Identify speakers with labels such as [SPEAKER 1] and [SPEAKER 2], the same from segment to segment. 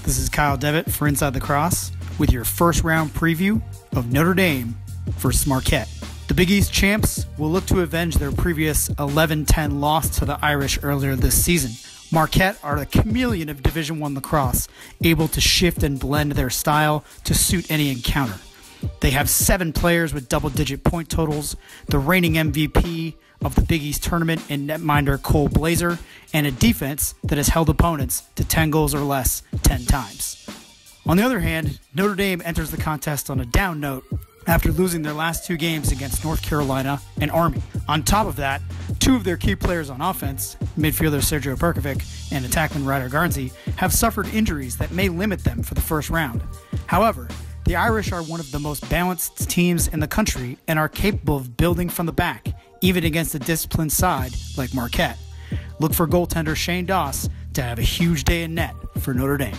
[SPEAKER 1] This is Kyle Devitt for Inside the Cross with your first round preview of Notre Dame versus Marquette. The Big East champs will look to avenge their previous 11-10 loss to the Irish earlier this season. Marquette are the chameleon of Division I lacrosse, able to shift and blend their style to suit any encounter. They have 7 players with double-digit point totals, the reigning MVP of the Big East tournament in netminder Cole Blazer, and a defense that has held opponents to 10 goals or less 10 times. On the other hand, Notre Dame enters the contest on a down note after losing their last 2 games against North Carolina and Army. On top of that, 2 of their key players on offense, midfielder Sergio Perkovic and attackman Ryder Garnsey, have suffered injuries that may limit them for the first round. However, the Irish are one of the most balanced teams in the country and are capable of building from the back, even against a disciplined side like Marquette. Look for goaltender Shane Doss to have a huge day in net for Notre Dame.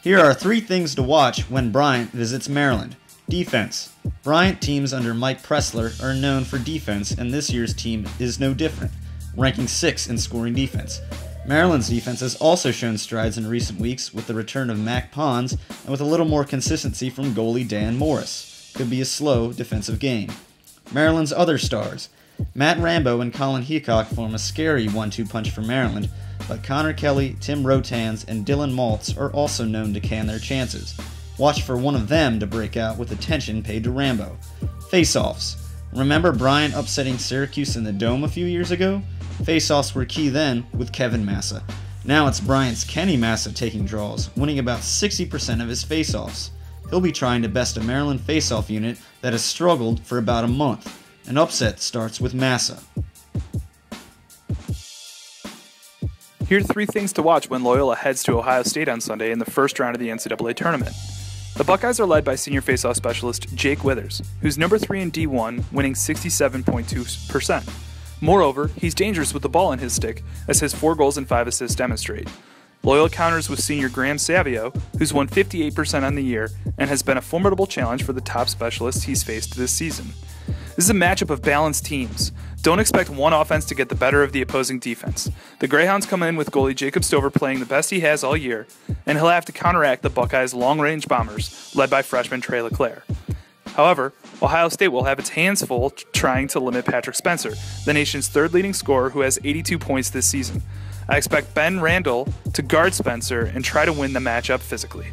[SPEAKER 2] Here are 3 things to watch when Bryant visits Maryland. Defense. Bryant teams under Mike Pressler are known for defense, and this year's team is no different, ranking 6th in scoring defense. Maryland's defense has also shown strides in recent weeks with the return of Mac Pons and with a little more consistency from goalie Dan Morris. Could be a slow defensive game. Maryland's other stars. Matt Rambo and Colin Heacock form a scary 1-2 punch for Maryland, but Connor Kelly, Tim Rotans, and Dylan Maltz are also known to can their chances. Watch for one of them to break out with attention paid to Rambo. Face-offs. Remember Bryant upsetting Syracuse in the Dome a few years ago? Face-offs were key then with Kevin Massa. Now it's Bryant's Kenny Massa taking draws, winning about 60% of his face-offs. He'll be trying to best a Maryland face-off unit that has struggled for about a month. An upset starts with Massa.
[SPEAKER 3] Here are 3 things to watch when Loyola heads to Ohio State on Sunday in the first round of the NCAA tournament. The Buckeyes are led by senior faceoff specialist Jake Withers, who's number 3 in D1, winning 67.2%. Moreover, he's dangerous with the ball in his stick, as his 4 goals and 5 assists demonstrate. Loyola counters with senior Graham Savio, who's won 58% on the year and has been a formidable challenge for the top specialists he's faced this season. This is a matchup of balanced teams. Don't expect one offense to get the better of the opposing defense. The Greyhounds come in with goalie Jacob Stover playing the best he has all year, and he'll have to counteract the Buckeyes' long-range bombers, led by freshman Trey LeClaire. However, Ohio State will have its hands full trying to limit Patrick Spencer, the nation's 3rd leading scorer who has 82 points this season. I expect Ben Randall to guard Spencer and try to win the matchup physically.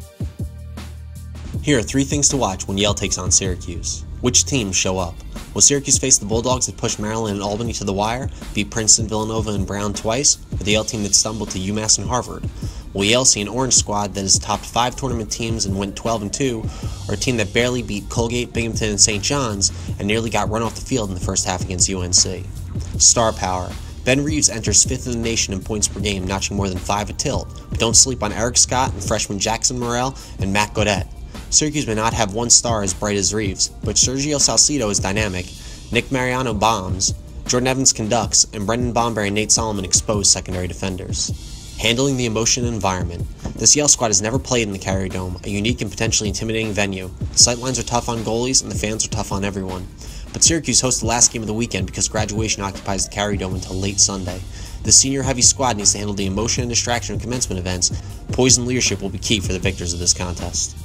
[SPEAKER 4] Here are 3 things to watch when Yale takes on Syracuse. Which teams show up? Will Syracuse face the Bulldogs that pushed Maryland and Albany to the wire, beat Princeton, Villanova, and Brown twice, or the Yale team that stumbled to UMass and Harvard? Will Yale see an orange squad that has topped 5 tournament teams and went 12-2, or a team that barely beat Colgate, Binghamton, and St. John's and nearly got run off the field in the first half against UNC? Star power. Ben Reeves enters 5th in the nation in points per game, notching more than 5 a tilt, but don't sleep on Eric Scott and freshman Jackson Morrell and Matt Godet. Syracuse may not have one star as bright as Reeves, but Sergio Salcido is dynamic, Nick Mariano bombs, Jordan Evans conducts, and Brendan Bomberry and Nate Solomon expose secondary defenders. Handling the emotion and environment. This Yale squad has never played in the Carrier Dome, a unique and potentially intimidating venue. The sightlines are tough on goalies, and the fans are tough on everyone. But Syracuse hosts the last game of the weekend because graduation occupies the Carrier Dome until late Sunday. The senior-heavy squad needs to handle the emotion and distraction of commencement events. Poised leadership will be key for the victors of this contest.